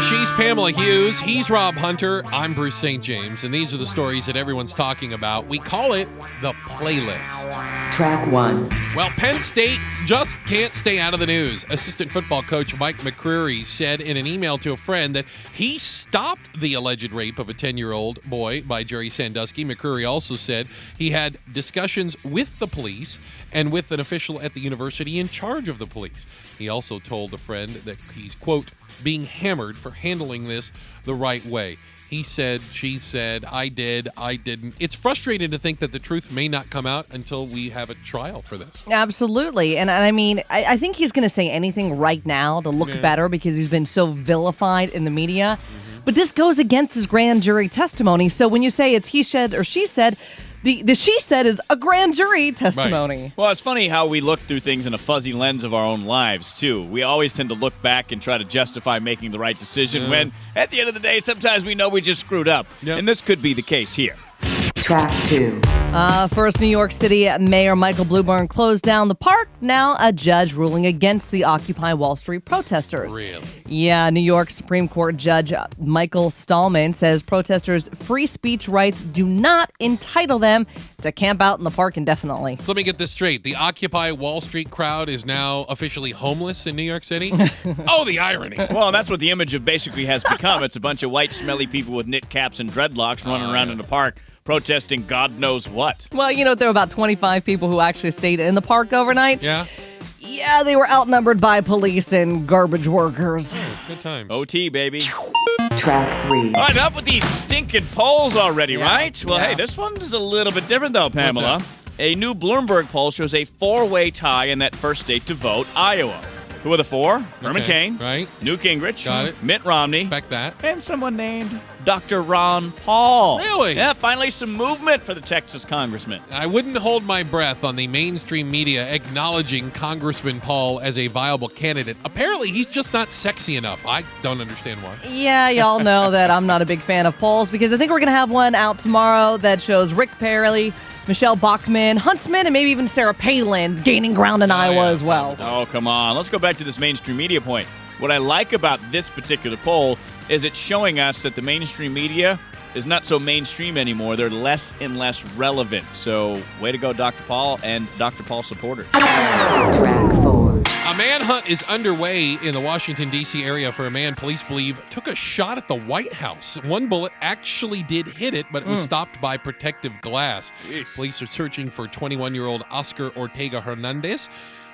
She's Pamela Hughes. He's Rob Hunter. I'm Bruce St. James. And these are the stories that everyone's talking about. We call it the playlist. Track 1. Well, Penn State just can't stay out of the news. Assistant football coach Mike McCreary said in an email to a friend that he stopped the alleged rape of a 10-year-old boy by Jerry Sandusky. McCreary also said he had discussions with the police and with an official at the university in charge of the police. He also told a friend that he's, quote, being hammered for handling this the right way. He said, she said, I did, I didn't. It's frustrating to think that the truth may not come out until we have a trial for this. Absolutely. And I mean, I think he's going to say anything right now to look better because he's been so vilified in the media. Mm-hmm. But this goes against his grand jury testimony. So when you say it's he said or she said, the she said is a grand jury testimony. Right. Well, it's funny how we look through things in a fuzzy lens of our own lives, too. We always tend to look back and try to justify making the right decision when, at the end of the day, sometimes we know we just screwed up. Yep. And this could be the case here. Track 2. First, New York City Mayor Michael Bloomberg closed down the park. Now, a judge ruling against the Occupy Wall Street protesters. Really? Yeah, New York Supreme Court Judge Michael Stallman says protesters' free speech rights do not entitle them to camp out in the park indefinitely. So let me get this straight. The Occupy Wall Street crowd is now officially homeless in New York City? Oh, the irony. Well, that's what the image of basically has become. It's a bunch of white, smelly people with knit caps and dreadlocks running around in the park, protesting God knows what. Well, you know, there were about 25 people who actually stayed in the park overnight. Yeah? Yeah, they were outnumbered by police and garbage workers. Oh, good times. OT, baby. Track 3. All right, up with these stinking polls already, right? Well, hey, this one is a little bit different, though, Pamela. A new Bloomberg poll shows a 4-way tie in that first state to vote, Iowa. Who are the 4? Herman Cain, right? Newt Gingrich, got it. Mitt Romney, Respect that. and someone named Dr. Ron Paul. Really? Yeah, finally some movement for the Texas congressman. I wouldn't hold my breath on the mainstream media acknowledging Congressman Paul as a viable candidate. Apparently, he's just not sexy enough. I don't understand why. Yeah, y'all know that I'm not a big fan of polls because I think we're going to have one out tomorrow that shows Rick Perry, Michelle Bachmann, Huntsman, and maybe even Sarah Palin gaining ground in Iowa as well. Oh, come on. Let's go back to this mainstream media point. What I like about this particular poll is it's showing us that the mainstream media is not so mainstream anymore. They're less and less relevant. So, way to go, Dr. Paul and Dr. Paul supporters. Track 4. A manhunt is underway in the Washington, D.C. area for a man police believe took a shot at the White House. One bullet actually did hit it, but it was stopped by protective glass. Jeez. Police are searching for 21-year-old Oscar Ortega Hernandez.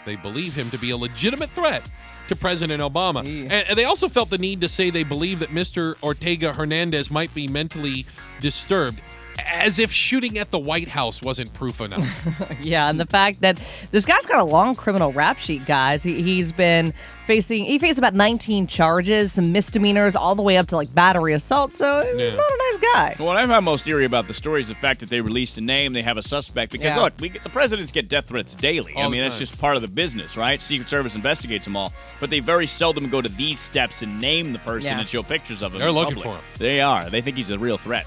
They believe him to be a legitimate threat to President Obama. And they also felt the need to say they believe that Mr. Ortega Hernandez might be mentally disturbed, as if shooting at the White House wasn't proof enough. Yeah, and the fact that this guy's got a long criminal rap sheet, guys. He faced about 19 charges, some misdemeanors, all the way up to like battery assault. So he's not a nice guy. Well, what I find most eerie about the story is the fact that they released a name, they have a suspect. Because look, the presidents get death threats daily. All the that's time. just part of the business, right? Secret Service investigates them all, but they very seldom go to these steps and name the person and show pictures of him. They're in looking public. for him. They are. They think he's a real threat.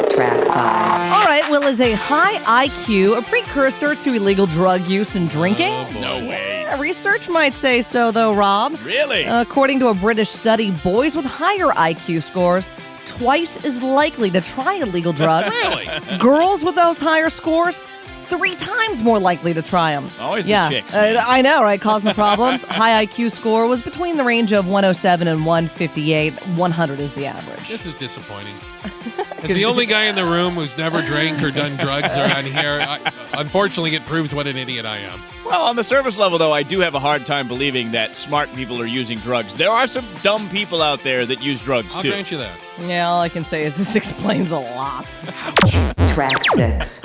Track 5. All right, well, is a high IQ a precursor to illegal drug use and drinking? Oh, boy. No way. Yeah, research might say so, though, Rob. Really? According to a British study, boys with higher IQ scores twice as likely to try illegal drugs. Really? Girls with those higher scores 3 times more likely to try them. Always the chicks. I know, right? Causing the problems. High IQ score was between the range of 107 and 158. 100 is the average. This is disappointing. As the only guy in the room who's never drank or done drugs around here, unfortunately, it proves what an idiot I am. Well, on the surface level, though, I do have a hard time believing that smart people are using drugs. There are some dumb people out there that use drugs, I'll too. grant you that. Yeah, all I can say is this explains a lot. Track 6.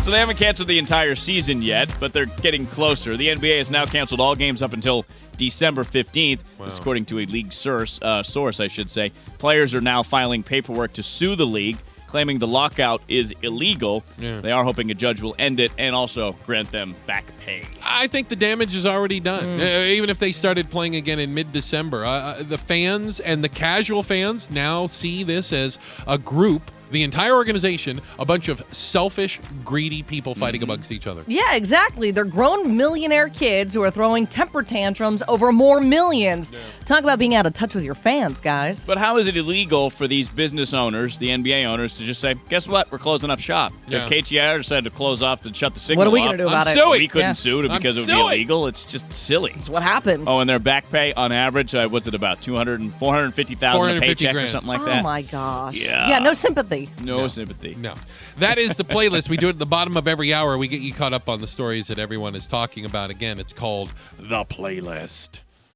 So they haven't canceled the entire season yet, but they're getting closer. The NBA has now canceled all games up until December 15th. Wow. This according to a league source, I should say. Players are now filing paperwork to sue the league, claiming the lockout is illegal. Yeah. They are hoping a judge will end it and also grant them back pay. I think the damage is already done. Even if they started playing again in mid-December, the fans and the casual fans now see this as a group The entire organization, a bunch of selfish, greedy people fighting amongst each other. Yeah, exactly. They're grown millionaire kids who are throwing temper tantrums over more millions. Yeah. Talk about being out of touch with your fans, guys. But how is it illegal for these business owners, the NBA owners, to just say, guess what? We're closing up shop. If KTR decided to close off and shut the signal What are we off, going to do about it? suing. we couldn't Yeah. sue because it would be illegal. It's just silly. That's what happens. Oh, and their back pay on average, what's it about? 450,000 a paycheck grand. or something like Oh that? my gosh. Yeah. Yeah, no sympathy. No sympathy. No. That is the playlist. We do it at the bottom of every hour. We get you caught up on the stories that everyone is talking about. Again, it's called The Playlist.